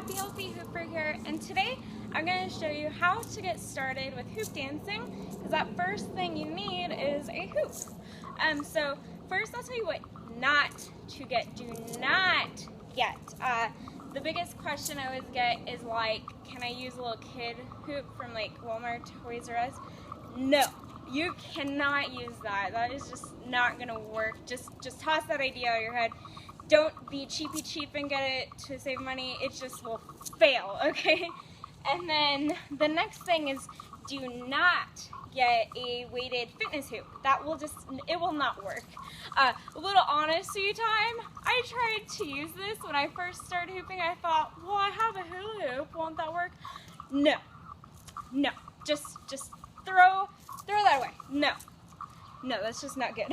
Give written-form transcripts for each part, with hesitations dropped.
Happy Healthy Hooper here, and today I'm going to show you how to get started with hoop dancing, because that first thing you need is a hoop. So first I'll tell you what not to get. Do not get. The biggest question I always get is like, can I use a little kid hoop from like Walmart, Toys R Us? No, you cannot use that. That is just not going to work. Just toss that idea out of your head. Don't be cheapy cheap and get it to save money. It just will fail, okay? And then the next thing is, do not get a weighted fitness hoop. That will it will not work. A little honesty time. I tried to use this when I first started hooping. I thought, well, I have a hula hoop. Won't that work? No. Just throw that away. No, that's just not good.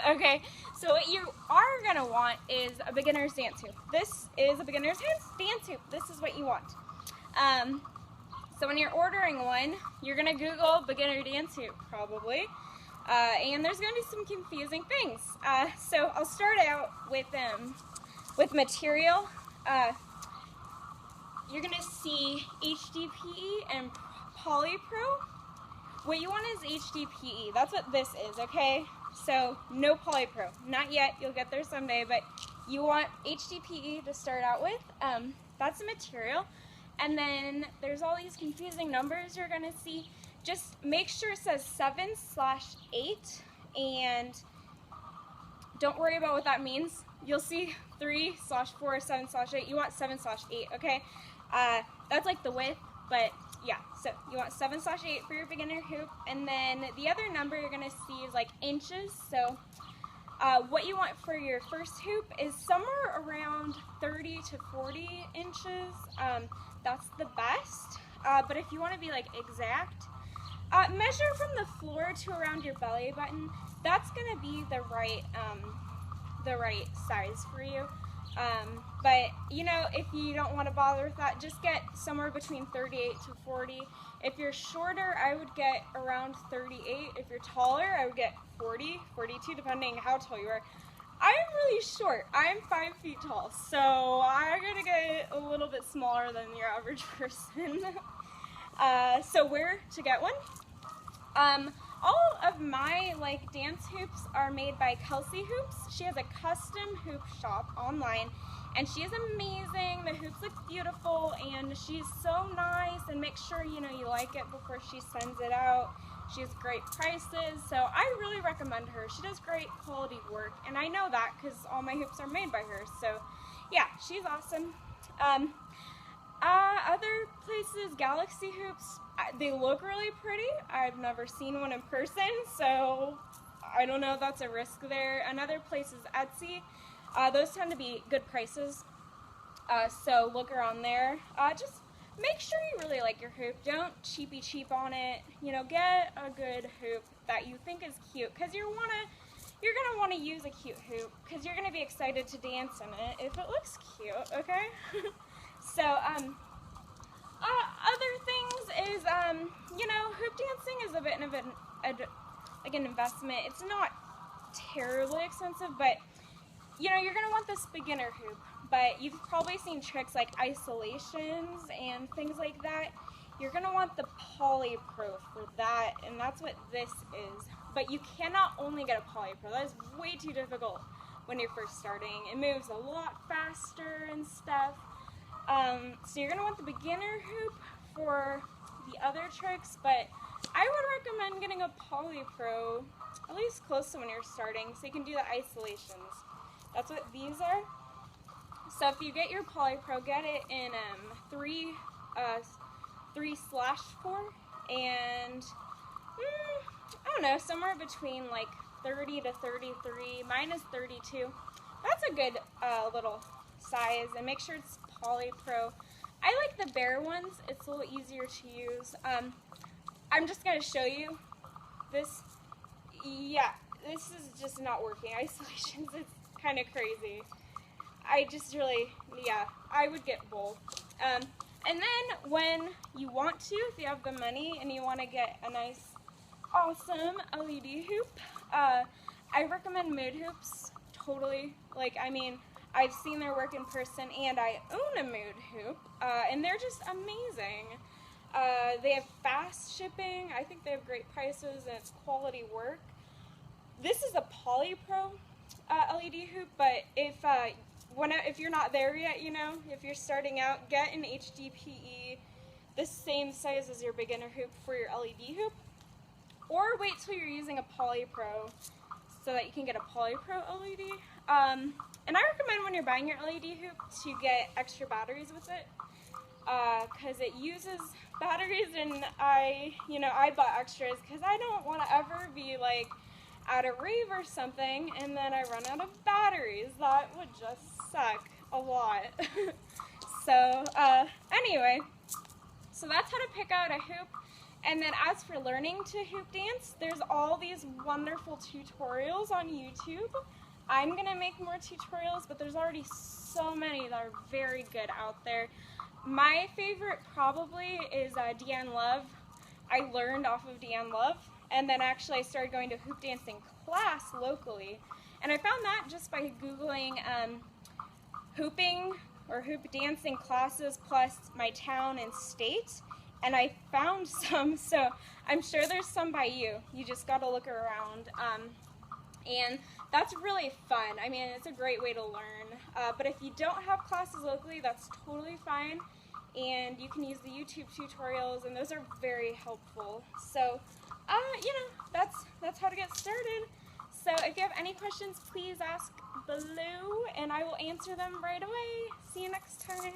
Okay, so what you are going to want is a beginner's dance hoop. This is a beginner's dance hoop. This is what you want. So when you're ordering one, you're going to Google beginner dance hoop probably. And there's going to be some confusing things. So I'll start out with material. You're going to see HDPE and Polypro. What you want is HDPE. That's what this is, okay? So no Polypro. Not yet. You'll get there someday, but you want HDPE to start out with. That's the material. And then there's all these confusing numbers you're going to see. Just make sure it says 7/8, and don't worry about what that means. You'll see 3/4, 7/8. You want 7/8, okay? That's like the width, but yeah, so you want 7/8 for your beginner hoop, and then the other number you're going to see is like inches. So what you want for your first hoop is somewhere around 30 to 40 inches. That's the best, but if you want to be like exact, measure from the floor to around your belly button. That's going to be the right size for you. But you know, if you don't want to bother with that, just get somewhere between 38 to 40. If you're shorter, I would get around 38. If you're taller, I would get 40, 42, depending how tall you are. I'm really short. I'm 5 feet tall, so I'm gonna get a little bit smaller than your average person. So where to get one? All of my dance hoops are made by Kelsey Hoops. She has a custom hoop shop online, and she is amazing. The hoops look beautiful, and she's so nice. And make sure you like it before she sends it out. She has great prices, so I really recommend her. She does great quality work, and I know that because all my hoops are made by her. So yeah, she's awesome. Other places, Galaxy Hoops, they look really pretty. I've never seen one in person, so I don't know if that's a risk there. Another place is Etsy. Those tend to be good prices, so look around there. Just make sure you really like your hoop. Don't cheapy cheap on it. Get a good hoop that you think is cute, because you're gonna want to use a cute hoop because you're gonna be excited to dance in it if it looks cute. Okay. So, other things is, hoop dancing is a bit of an investment. It's not terribly expensive, but, you're going to want this beginner hoop. But you've probably seen tricks like isolations and things like that. You're going to want the Polypro for that, and that's what this is. But you cannot only get a Polypro. That is way too difficult when you're first starting. It moves a lot faster and stuff. So you're going to want the beginner hoop for the other tricks, but I would recommend getting a Polypro, at least close to when you're starting, so you can do the isolations. That's what these are. So if you get your Polypro, get it in 3/4, and I don't know, somewhere between 30 to 33. Mine is 32. That's a good little size, and make sure it's Polypro. I like the bare ones. It's a little easier to use. I'm just going to show you this. Yeah, this is just not working. Isolations, it's kind of crazy. I would get both. And then when you want to, if you have the money and you want to get a nice, awesome LED hoop, I recommend Mood Hoops. Totally. I've seen their work in person, and I own a Mood hoop, and they're just amazing. They have fast shipping. I think they have great prices, and it's quality work. This is a Polypro LED hoop, but if you're not there yet, you know, if you're starting out, get an HDPE the same size as your beginner hoop for your LED hoop, or wait till you're using a Polypro so that you can get a Polypro LED. And I recommend when you're buying your LED hoop to get extra batteries with it, because it uses batteries, and I bought extras because I don't want to ever be like at a rave or something and then I run out of batteries. That would just suck a lot. So anyway, so that's how to pick out a hoop. And then as for learning to hoop dance, there's all these wonderful tutorials on YouTube. I'm gonna make more tutorials, but there's already so many that are very good out there. My favorite probably is Deanne Love. I learned off of Deanne Love, and then actually I started going to hoop dancing class locally. And I found that just by Googling hooping or hoop dancing classes plus my town and state, and I found some, so I'm sure there's some by you. You just gotta look around. And that's really fun. I mean, it's a great way to learn. But if you don't have classes locally, that's totally fine. And you can use the YouTube tutorials, and those are very helpful. So, you know, that's how to get started. So if you have any questions, please ask below, and I will answer them right away. See you next time.